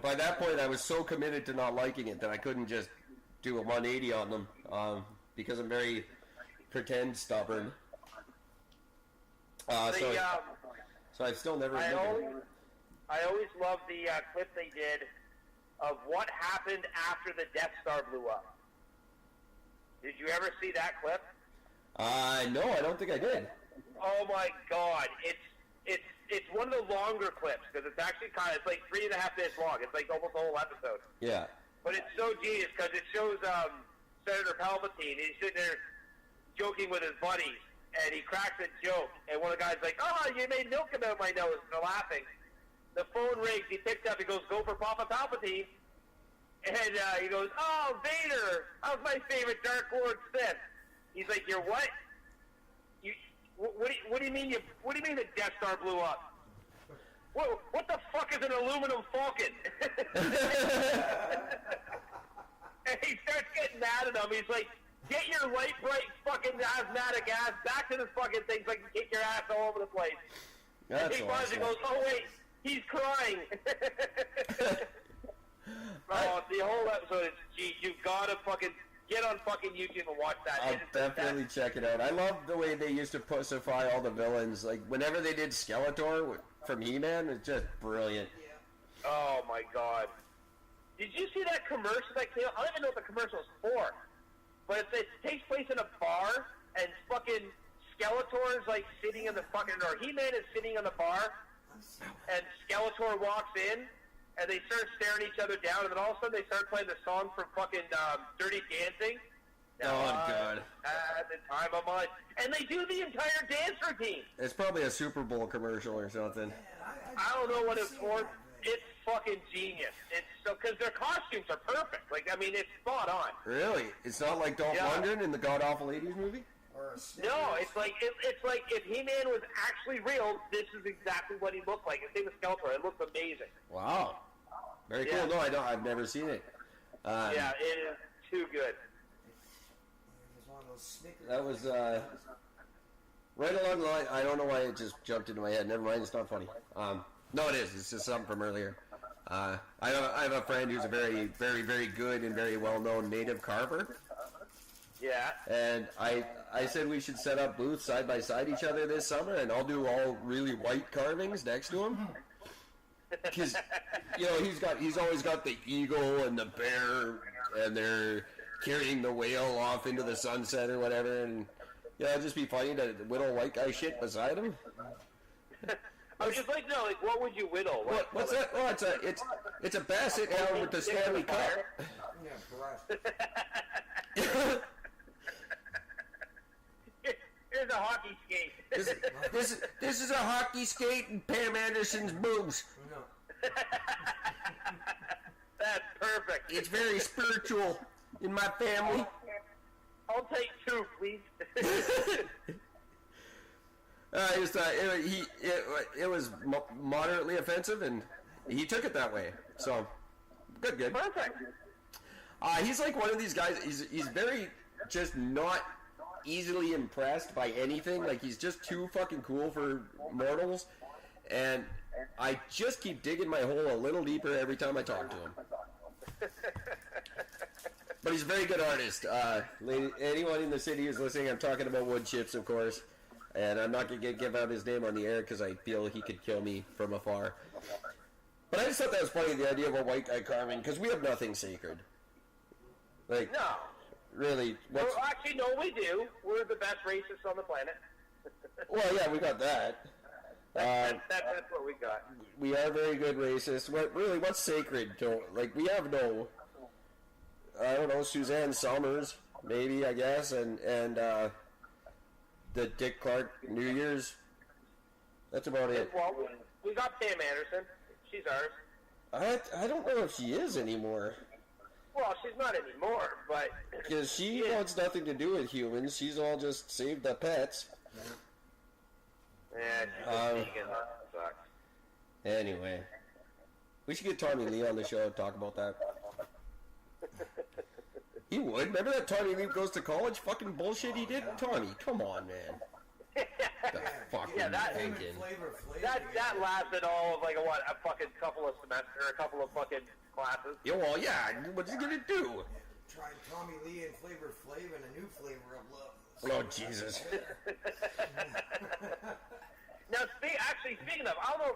by that point, I was so committed to not liking it that I couldn't just do a 180 on them because I'm very pretend stubborn. So I've still never. I always loved the clip they did of what happened after the Death Star blew up. Did you ever see that clip? No, I don't think I did. Oh my God! It's one of the longer clips because it's actually it's like 3.5 minutes long. It's like almost a whole episode. Yeah. But it's so genius because it shows Senator Palpatine. He's sitting there joking with his buddies, and he cracks a joke. And one of the guys is like, "Oh, you made milk come out my nose." And they're laughing. The phone rings. He picks up. He goes, "Go for Papa Palpatine." And he goes, "Oh, Vader! How's my favorite Dark Lord Sith?" He's like, "You're what? What do you mean? What do you mean the Death Star blew up? What the fuck is an aluminum falcon?" And he starts getting mad at him. He's like, "Get your light bright fucking asthmatic ass back to this fucking thing so I can kick your ass all over the place." That's and he finally awesome. goes, "Oh wait, he's crying." Oh, the whole episode is you gotta fucking get on fucking YouTube and watch that. I'll definitely check it out. I love the way they used to pussify all the villains. Like, whenever they did Skeletor from He-Man, it's just brilliant. Oh my God. Did you see that commercial that came out? I don't even know what the commercial is for. But it takes place in a bar, and fucking Skeletor is like sitting in the fucking, or He-Man is sitting in the bar, and Skeletor walks in, and they start staring each other down, and then all of a sudden they start playing the song from fucking Dirty Dancing. Oh, God. At the time of my... And they do the entire dance routine. It's probably a Super Bowl commercial or something. I don't know what it's for. It's fucking genius. It's so... Because their costumes are perfect. Like, I mean, it's spot on. Really? It's not like Dolph Lundgren in the God-Awful 80s movie? No, it's like if He-Man was actually real, this is exactly what he looked like. His name was Skeletor. It looks amazing. Wow. Very cool. No, I've never seen it. Yeah, it is too good. That was right along the line. I don't know why it just jumped into my head. Never mind, it's not funny. No, it is. It's just something from earlier. I have a friend who's a very, very, very good and very well-known native carver. Yeah. And I said we should set up booths side by side each other this summer, and I'll do all really white carvings next to him. Because, you know, he's always got the eagle and the bear, and they're carrying the whale off into the sunset or whatever, and yeah, it'd just be funny to whittle a white guy shit beside him. I was just like, no, like, what would you whittle? What's that? Oh, it's a basset hound with the Stanley Cup. Here's a hockey skate. This is a hockey skate and Pam Anderson's boobs. That's perfect. It's very spiritual in my family. I'll take 2, please. It was moderately offensive, and he took it that way. So, good. Perfect. He's like one of these guys. He's very just not easily impressed by anything. Like, he's just too fucking cool for mortals, and I just keep digging my hole a little deeper every time I talk to him. But he's a very good artist. Anyone in the city who's listening, I'm talking about wood chips, of course. And I'm not going to give out his name on the air because I feel he could kill me from afar. But I just thought that was funny, the idea of a white guy carving, because we have nothing sacred. Like, no. Really? Well, actually, no, we do. We're the best racists on the planet. Well, yeah, we got that. That's what we got. We are very good racists. What's sacred? Like, we have no... I don't know, Suzanne Summers, maybe, I guess, and the Dick Clark New Year's. That's about it. Well, we got Pam Anderson. She's ours. I don't know if she is anymore. Well, she's not anymore, but... Because she wants nothing to do with humans. She's all just save the pets. Yeah, she's just vegan. That sucks. Anyway. We should get Tommy Lee on the show and talk about that. He would. Remember that Tommy Lee goes to college fucking bullshit he did? Tommy, come on, man. fucking thinking? That lasted all of like a fucking couple of semesters, or a couple of fucking classes. Yeah, well, yeah. What's he gonna do? Tried Tommy Lee and Flavor Flav and a new flavor of love. Oh Jesus! Now, speaking of, I don't know.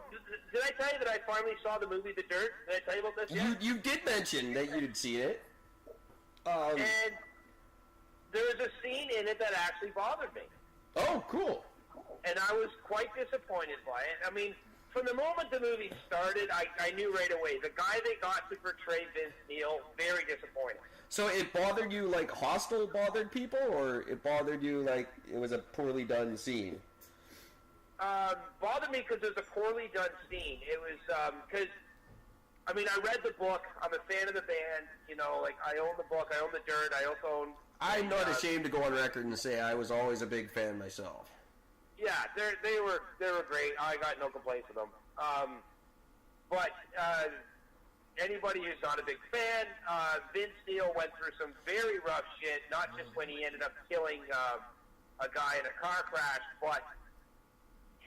Did I tell you that I finally saw the movie The Dirt? Did I tell you about this yet? You did mention that you'd seen it. And there was a scene in it that actually bothered me. Oh, cool. And I was quite disappointed by it. I mean, from the moment the movie started, I knew right away. The guy they got to portray Vince Neil, very disappointing. So it bothered you like Hostel bothered people, or it bothered you like it was a poorly done scene? Bothered me because it was a poorly done scene. It was, because, I mean, I read the book. I'm a fan of the band. You know, like, I own the book. I own The Dirt. I also own... I'm not ashamed to go on record and say I was always a big fan myself. Yeah, they were great. I got no complaints with them. But anybody who's not a big fan, Vince Neil went through some very rough shit, not just when he ended up killing a guy in a car crash, but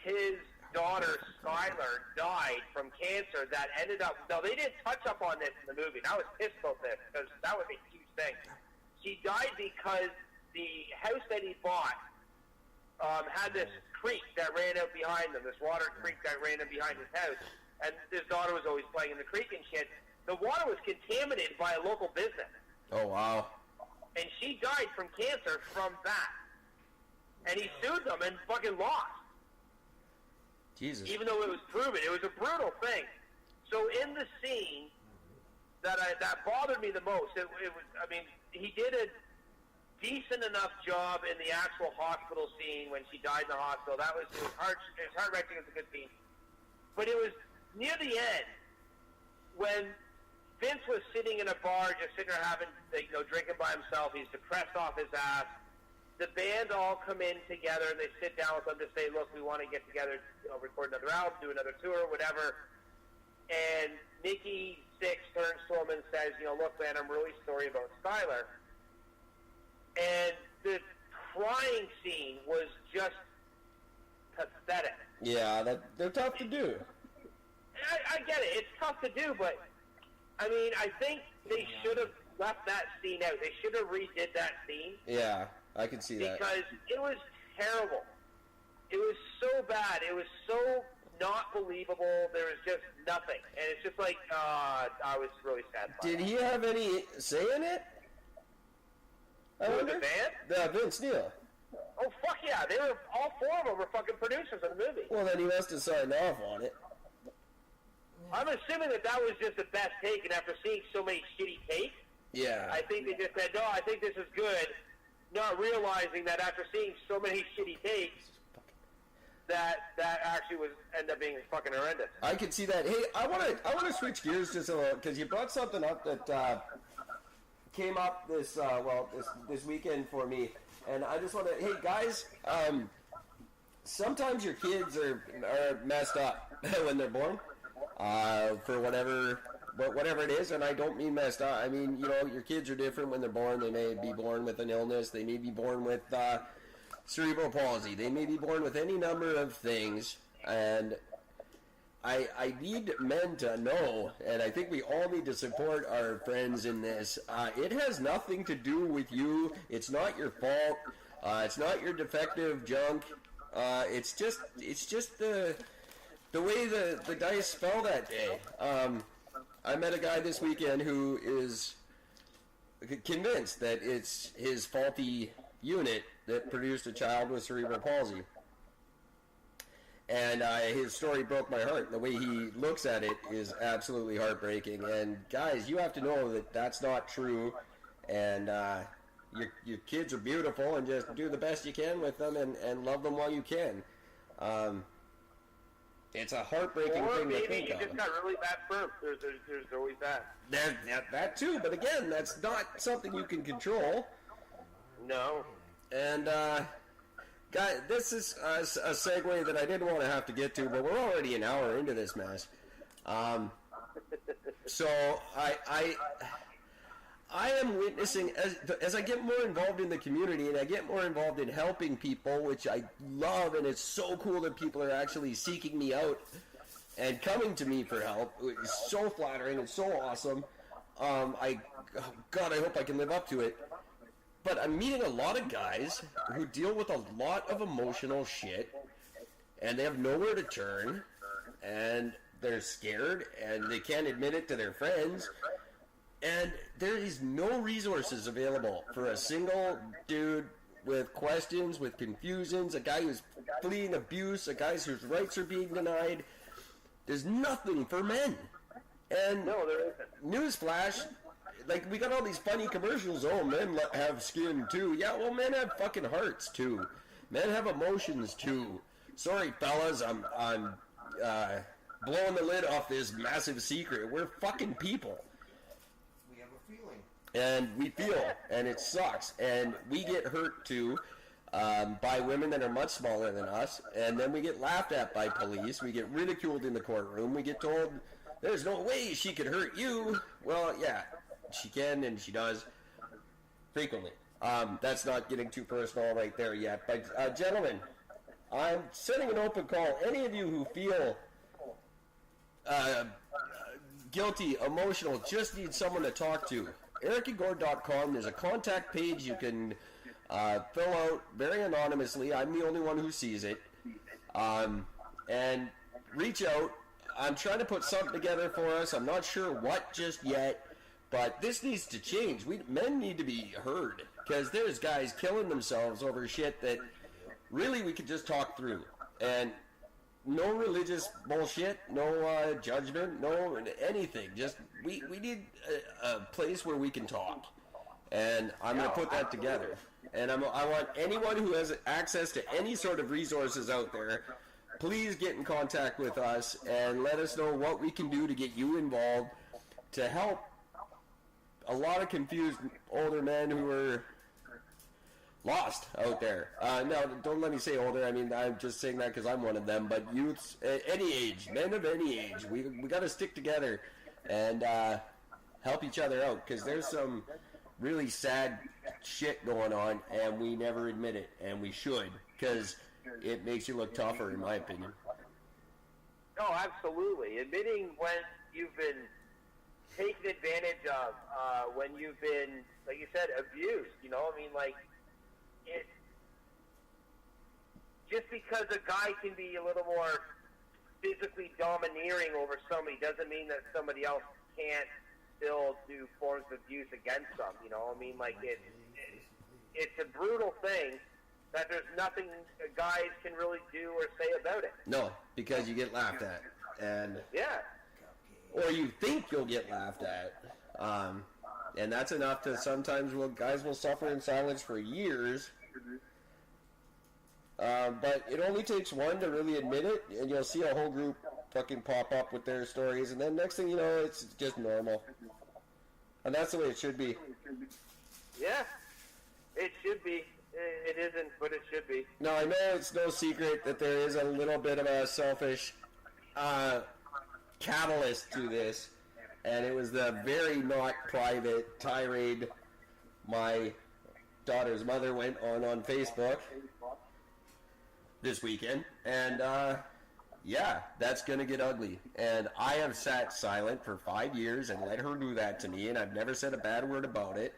his daughter, Skylar, died from cancer that ended up... No, they didn't touch up on this in the movie, and I was pissed about this, because that would be a huge thing. She died because the house that he bought had this creek that ran out behind them, this water creek that ran out behind his house, and his daughter was always playing in the creek and shit. The water was contaminated by a local business. Oh, wow. And she died from cancer from that. And he sued them and fucking lost. Jesus. Even though it was proven. It was a brutal thing. So in the scene that bothered me the most, it was, I mean, he did a decent enough job in the actual hospital scene when she died in the hospital. It was heart-wrenching. It was a good scene. But it was near the end when Vince was sitting in a bar, just sitting there having, drinking by himself. He's depressed off his ass. The band all come in together, and they sit down with him to say, look, we want to get together, record another album, do another tour, whatever. And Nikki Sixx turns to him and says, look, man, I'm really sorry about Skylar. And the crying scene was just pathetic. Yeah, they're tough to do. I get it. It's tough to do, but, I mean, I think they should have left that scene out. They should have redid that scene. Yeah, I can see that. Because it was terrible. It was so bad. It was so not believable. There was just nothing. And it's just like, I was really sad by Did that. he have any say in it? Who, the band? Vince Neil. Oh, fuck yeah. They were, all four of them were fucking producers of the movie. Well, then he must have signed off on it. I'm assuming that was just the best take, and after seeing so many shitty takes, Yeah. I think they just said, no, I think this is good, not realizing that after seeing so many shitty takes, that actually ended up being fucking horrendous. I can see that. Hey, I want to switch gears just a little, because you brought something up that came up this weekend for me, and I just want to, hey guys, sometimes your kids are messed up when they're born, for whatever it is, and I don't mean messed up. I mean, your kids are different when they're born. They may be born with an illness. They may be born with cerebral palsy. They may be born with any number of things, and I need men to know, and I think we all need to support our friends in this. It has nothing to do with you. It's not your fault. It's not your defective junk. It's just the way the dice fell that day. I met a guy this weekend who is convinced that it's his faulty unit that produced a child with cerebral palsy. And his story broke my heart. The way he looks at it is absolutely heartbreaking. And guys, you have to know that that's not true. And your kids are beautiful, and just do the best you can with them, and love them while you can. It's a heartbreaking thing to think of. Or maybe you just got really bad sperm. There's always that. That too, but again, that's not something you can control. No. And, guys, this is a segue that I didn't want to have to get to, but we're already an hour into this mess. So I am witnessing, as I get more involved in the community and I get more involved in helping people, which I love, and it's so cool that people are actually seeking me out and coming to me for help. It's so flattering and so awesome. God, I hope I can live up to it. But I'm meeting a lot of guys who deal with a lot of emotional shit, and they have nowhere to turn, and they're scared, and they can't admit it to their friends. And there is no resources available for a single dude with questions, with confusions, a guy who's fleeing abuse, a guy whose rights are being denied. There's nothing for men. And no, there isn't. Newsflash, like, we got all these funny commercials. Oh, men have skin too. Yeah, well, men have fucking hearts too. Men have emotions too. Sorry, fellas, I'm blowing the lid off this massive secret. We're fucking people. And we feel, and it sucks, and we get hurt too by women that are much smaller than us, and then we get laughed at by police, we get ridiculed in the courtroom, we get told, there's no way she could hurt you. Well, yeah, she can, and she does, frequently. That's not getting too personal right there yet, but gentlemen, I'm sending an open call. Any of you who feel guilty, emotional, just need someone to talk to, ericandgord.com. There's a contact page you can fill out very anonymously. I'm the only one who sees it. And reach out. I'm trying to put something together for us. I'm not sure what just yet, but this needs to change. Men need to be heard, because there's guys killing themselves over shit that really we could just talk through. And no religious bullshit, no judgment, no anything. Just we need a place where we can talk, and I'm going to put that together. And I want anyone who has access to any sort of resources out there, please get in contact with us and let us know what we can do to get you involved to help a lot of confused older men who are lost out there. No, don't let me say older. I mean, I'm just saying that because I'm one of them. But youths, any age, men of any age, we got to stick together and help each other out, because there's some really sad shit going on, and we never admit it, and we should, because it makes you look tougher, in my opinion. No, absolutely. Admitting when you've been taken advantage of, when you've been, like you said, abused. You know, I mean, like, it, just because a guy can be a little more physically domineering over somebody doesn't mean that somebody else can't still do forms of abuse against them. You know, I mean, like, it's a brutal thing that there's nothing guys can really do or say about it. No, because you get laughed at, and yeah, or you think you'll get laughed at. And that's enough to sometimes guys will suffer in silence for years. But it only takes one to really admit it, and you'll see a whole group fucking pop up with their stories, and then next thing you know, it's just normal. And that's the way it should be. Yeah, it should be. It isn't, but it should be. No, I know it's no secret that there is a little bit of a selfish catalyst to this. And it was the very not private tirade my daughter's mother went on Facebook this weekend. And, yeah, that's going to get ugly. And I have sat silent for 5 years and let her do that to me, and I've never said a bad word about it.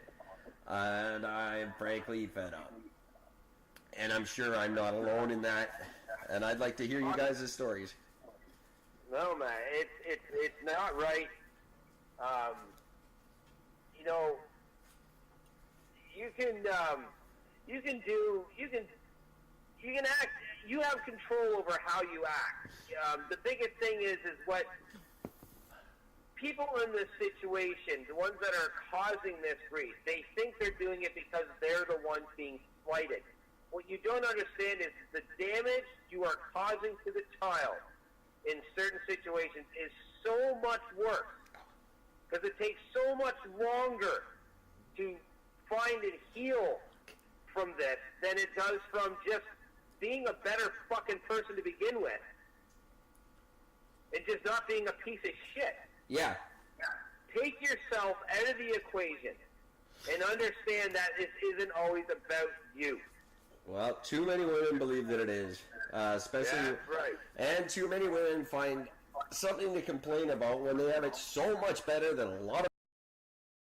And I'm frankly fed up. And I'm sure I'm not alone in that. And I'd like to hear you guys' stories. No, man, it's not right. You know, you can act. You have control over how you act. The biggest thing is what people in this situation, the ones that are causing this grief, they think they're doing it because they're the ones being slighted. What you don't understand is the damage you are causing to the child in certain situations is so much worse, because it takes so much longer to find and heal from this than it does from just being a better fucking person to begin with, and just not being a piece of shit. Yeah. Take yourself out of the equation. and understand that this isn't always about you. Well, too many women believe that it is, especially, That's right. and too many women find something to complain about when they have it so much better than a lot of